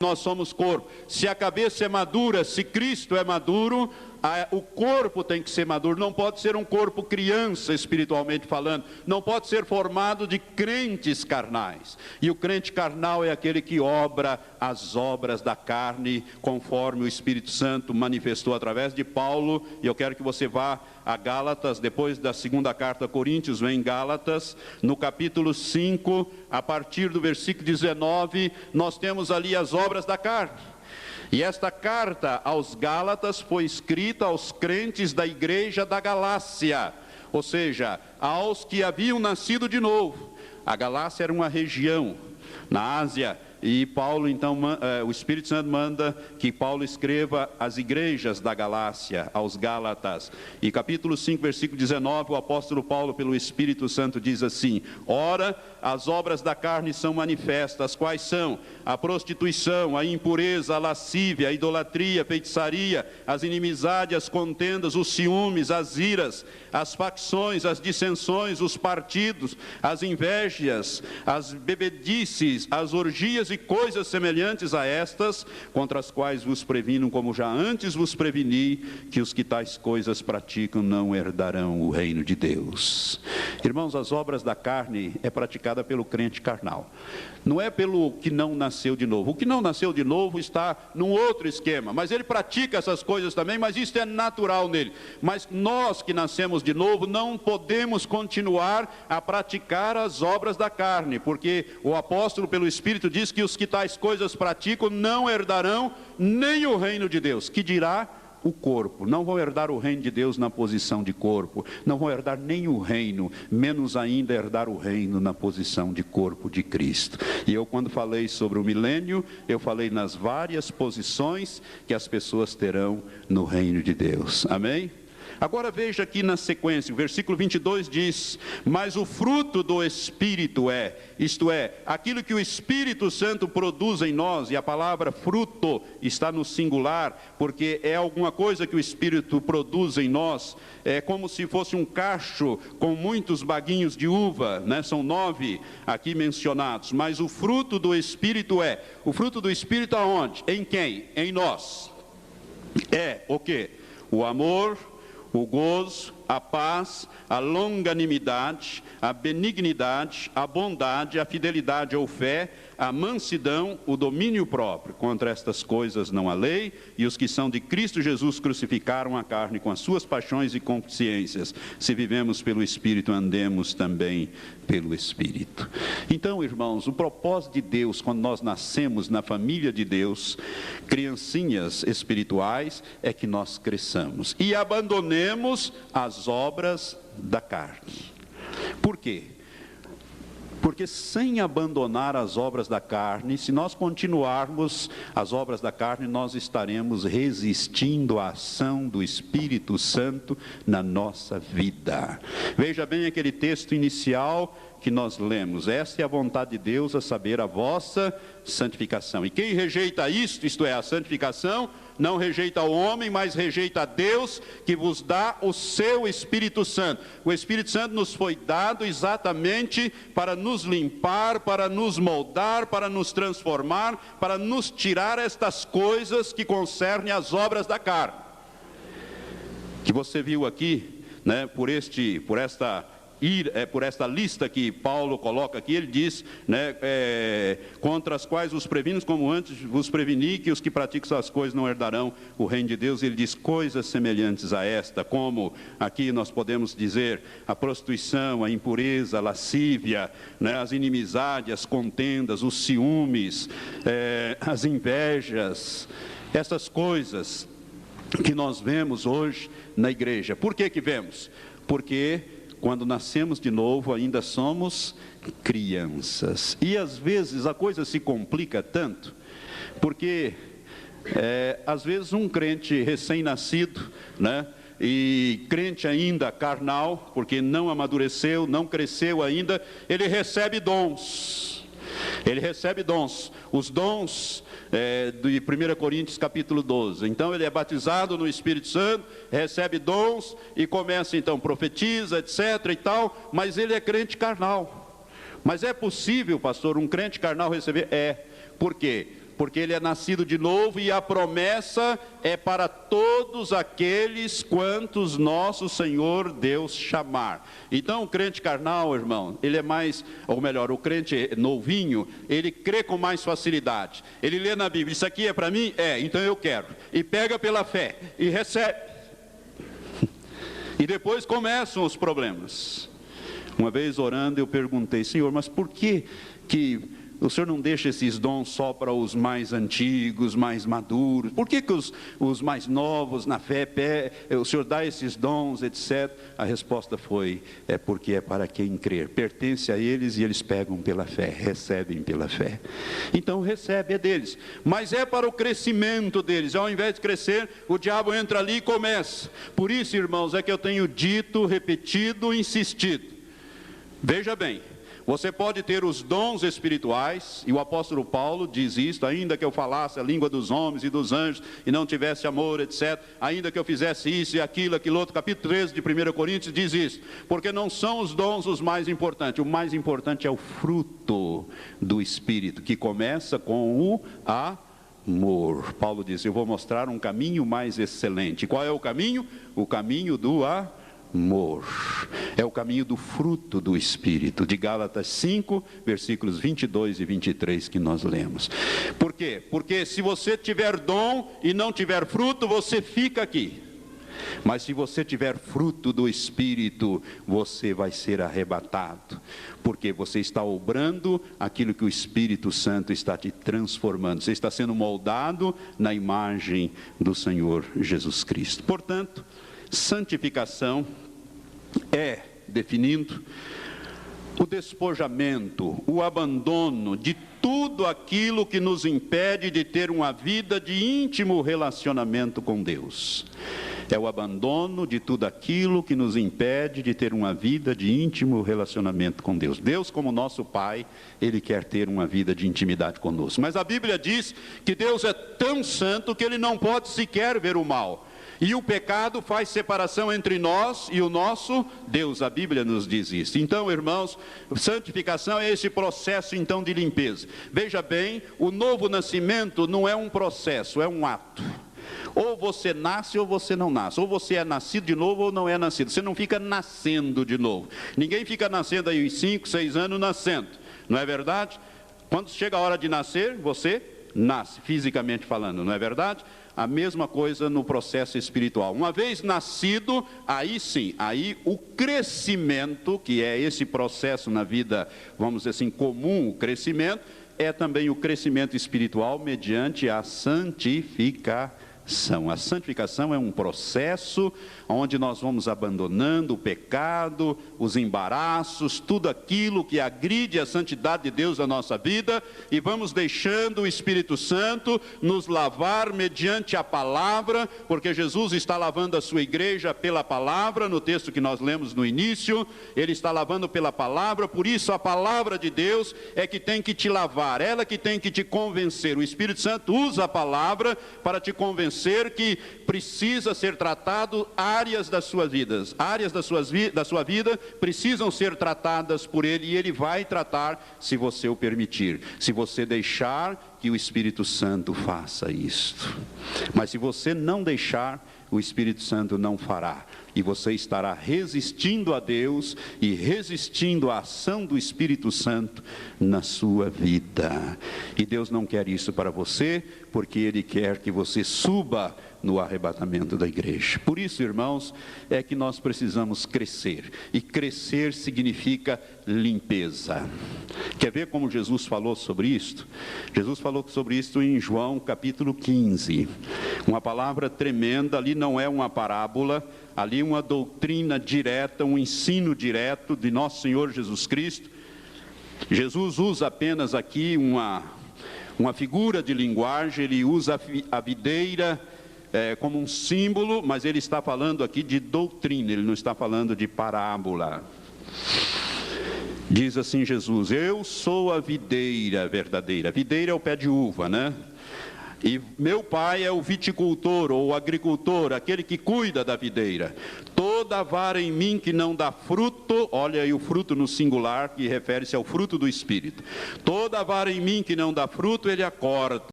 Nós somos corpo. Se a cabeça é madura, se Cristo é maduro, o corpo tem que ser maduro. Não pode ser um corpo criança, espiritualmente falando. Não pode ser formado de crentes carnais. E o crente carnal é aquele que obra as obras da carne, conforme o Espírito Santo manifestou através de Paulo. E eu quero que você vá a Gálatas, depois da segunda carta a Coríntios, vem Gálatas, no capítulo 5, a partir do versículo 19, nós temos ali as obras da carne. E esta carta aos Gálatas foi escrita aos crentes da igreja da Galácia, ou seja, aos que haviam nascido de novo. A Galácia era uma região na Ásia, e Paulo, então, o Espírito Santo manda que Paulo escreva às igrejas da Galácia, aos Gálatas. E capítulo 5, versículo 19, o apóstolo Paulo, pelo Espírito Santo, diz assim: ora, as obras da carne são manifestas, quais são? A prostituição, a impureza, a lascívia, a idolatria, a feitiçaria, as inimizades, as contendas, os ciúmes, as iras, as facções, as dissensões, os partidos, as invejas, as bebedices, as orgias e coisas semelhantes a estas, contra as quais vos previno, como já antes vos preveni, que os que tais coisas praticam não herdarão o reino de Deus. Irmãos, as obras da carne é praticada pelo crente carnal. Não é pelo que não nasceu de novo. O que não nasceu de novo está num outro esquema, mas ele pratica essas coisas também, mas isso é natural nele. Mas nós que nascemos de novo não podemos continuar a praticar as obras da carne, porque o apóstolo pelo Espírito diz que os que tais coisas praticam não herdarão nem o reino de Deus, que dirá o corpo. Não vão herdar o reino de Deus na posição de corpo, não vão herdar nem o reino, menos ainda herdar o reino na posição de corpo de Cristo. E eu, quando falei sobre o milênio, eu falei nas várias posições que as pessoas terão no reino de Deus. Amém? Agora veja aqui na sequência, o versículo 22 diz: mas o fruto do Espírito isto é, aquilo que o Espírito Santo produz em nós, e a palavra fruto está no singular, porque é alguma coisa que o Espírito produz em nós, é como se fosse um cacho com muitos baguinhos de uva, né? São 9 aqui mencionados, mas o fruto do Espírito o fruto do Espírito aonde? Em quem? Em nós. É o quê? O amor, o gozo, a paz, a longanimidade, a benignidade, a bondade, a fidelidade ou fé, a mansidão, o domínio próprio. Contra estas coisas não há lei, e os que são de Cristo Jesus crucificaram a carne com as suas paixões e consciências. Se vivemos pelo Espírito, andemos também pelo Espírito. Então, irmãos, o propósito de Deus, quando nós nascemos na família de Deus, criancinhas espirituais, é que nós cresçamos e abandonemos as obras da carne. Por quê? Porque sem abandonar as obras da carne, se nós continuarmos as obras da carne, nós estaremos resistindo à ação do Espírito Santo na nossa vida. Veja bem aquele texto inicial que nós lemos: esta é a vontade de Deus, a saber, a vossa santificação. E quem rejeita isto é, a santificação, não rejeita o homem, mas rejeita a Deus, que vos dá o seu Espírito Santo. O Espírito Santo nos foi dado exatamente para nos limpar, para nos moldar, para nos transformar, para nos tirar estas coisas que concernem as obras da carne. Que você viu aqui, né, por esta lista que Paulo coloca aqui, ele diz, né, contra as quais os previmos, como antes vos preveni, que os que praticam essas coisas não herdarão o reino de Deus. Ele diz coisas semelhantes a esta, como aqui nós podemos dizer a prostituição, a impureza, a lascívia, né, as inimizades, as contendas, os ciúmes, as invejas, essas coisas que nós vemos hoje na igreja. Por que vemos? Porque quando nascemos de novo, ainda somos crianças. E às vezes a coisa se complica tanto, porque às vezes um crente recém-nascido, né, e crente ainda carnal, porque não amadureceu, não cresceu ainda, ele recebe dons. Ele recebe dons. Os dons de 1 Coríntios capítulo 12. Então ele é batizado no Espírito Santo, recebe dons e começa então, profetiza, etc. e tal, mas ele é crente carnal. Mas é possível, pastor, um crente carnal receber? Por quê? Porque ele é nascido de novo e a promessa é para todos aqueles quantos nosso Senhor Deus chamar. Então o crente carnal, irmão, ele é mais, ou melhor, o crente novinho, ele crê com mais facilidade. Ele lê na Bíblia, isso aqui é para mim? É, então eu quero. E pega pela fé, e recebe. E depois começam os problemas. Uma vez orando eu perguntei, Senhor, mas por que o Senhor não deixa esses dons só para os mais antigos, mais maduros? Por que os mais novos na fé, o Senhor dá esses dons, etc? A resposta foi, porque é para quem crer. Pertence a eles e eles pegam pela fé, recebem pela fé. Então recebe é deles, mas é para o crescimento deles. Ao invés de crescer, o diabo entra ali e começa. Por isso, irmãos, é que eu tenho dito, repetido, insistido. Veja bem, você pode ter os dons espirituais, e o apóstolo Paulo diz isto, ainda que eu falasse a língua dos homens e dos anjos, e não tivesse amor, etc., ainda que eu fizesse isso e aquilo outro, capítulo 13 de 1 Coríntios diz isso, porque não são os dons os mais importantes, o mais importante é o fruto do Espírito, que começa com o amor. Paulo diz, eu vou mostrar um caminho mais excelente. Qual é o caminho? O caminho do amor. É o caminho do fruto do Espírito, de Gálatas 5, versículos 22 e 23 que nós lemos. Por quê? Porque se você tiver dom e não tiver fruto, você fica aqui. Mas se você tiver fruto do Espírito, você vai ser arrebatado, porque você está obrando aquilo que o Espírito Santo está te transformando. Você está sendo moldado na imagem do Senhor Jesus Cristo. Portanto, santificação é, definindo, o despojamento, o abandono de tudo aquilo que nos impede de ter uma vida de íntimo relacionamento com Deus. É o abandono de tudo aquilo que nos impede de ter uma vida de íntimo relacionamento com Deus. Deus, como nosso Pai, Ele quer ter uma vida de intimidade conosco. Mas a Bíblia diz que Deus é tão santo que Ele não pode sequer ver o mal. E o pecado faz separação entre nós e o nosso Deus. A Bíblia nos diz isso. Então, irmãos, santificação é esse processo então de limpeza. Veja bem, o novo nascimento não é um processo, é um ato. Ou você nasce ou você não nasce. Ou você é nascido de novo ou não é nascido. Você não fica nascendo de novo. Ninguém fica nascendo aí 5, 6 anos nascendo. Não é verdade? Quando chega a hora de nascer, você nasce, fisicamente falando, não é verdade? A mesma coisa no processo espiritual. Uma vez nascido, aí sim, aí o crescimento, que é esse processo na vida, vamos dizer assim, comum, o crescimento, é também o crescimento espiritual mediante a santificação. A santificação é um processo onde nós vamos abandonando o pecado, os embaraços, tudo aquilo que agride a santidade de Deus na nossa vida, e vamos deixando o Espírito Santo nos lavar mediante a palavra, porque Jesus está lavando a sua igreja pela palavra, no texto que nós lemos no início, Ele está lavando pela palavra, por isso a palavra de Deus é que tem que te lavar, ela que tem que te convencer. O Espírito Santo usa a palavra para te convencer que precisa ser tratado áreas das suas vidas, áreas da sua vida precisam ser tratadas por Ele, e Ele vai tratar se você o permitir, se você deixar que o Espírito Santo faça isto. Mas se você não deixar, o Espírito Santo não fará, e você estará resistindo a Deus e resistindo à ação do Espírito Santo na sua vida. E Deus não quer isso para você, porque Ele quer que você suba no arrebatamento da igreja. Por isso, irmãos, é que nós precisamos crescer, e crescer significa limpeza. Quer ver como Jesus falou sobre isto? Jesus falou sobre isto em João capítulo 15, uma palavra tremenda. Ali não é uma parábola, ali uma doutrina direta, um ensino direto de nosso Senhor Jesus Cristo. Jesus usa apenas aqui uma figura de linguagem, Ele usa a videira como um símbolo, mas Ele está falando aqui de doutrina, Ele não está falando de parábola. Diz assim Jesus: eu sou a videira verdadeira. A videira é o pé de uva, né? E meu pai é o viticultor ou o agricultor, aquele que cuida da videira. Toda vara em mim que não dá fruto, olha aí o fruto no singular, que refere-se ao fruto do Espírito. Toda vara em mim que não dá fruto, Ele a corta.